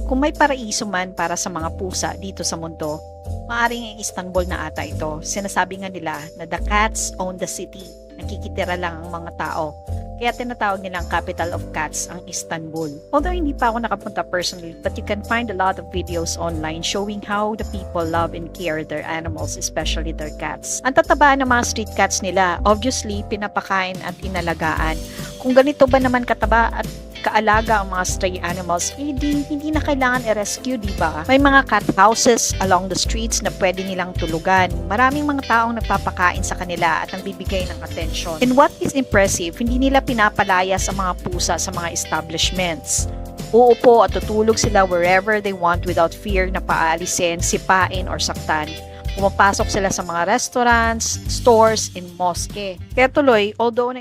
Kung may paraiso man para sa mga pusa dito sa mundo, maaring ang Istanbul na ata ito. Sinasabi nga nila na the cats own the city. Nakikitira lang ang mga tao. Kaya tinatawag nilang capital of cats ang Istanbul. Although hindi pa ako nakapunta personally, but you can find a lot of videos online showing how the people love and care their animals, especially their cats. Ang tataba ng mga street cats nila, obviously, pinapakain at inalagaan. Kung ganito ba naman kataba at kaalaga ang mga stray animals, hindi na kailangan i-rescue, di ba? May mga cat houses along the streets na pwede nilang tulugan. Maraming mga taong nagpapakain sa kanila at nagbibigay ng atensyon. And what is impressive, hindi nila pinapalaya sa mga pusa sa mga establishments. Uupo at tutulog sila wherever they want without fear na paalisin, sipain, or saktan. Pumapasok sila sa mga restaurants, stores, and mosque. Kaya tuloy, although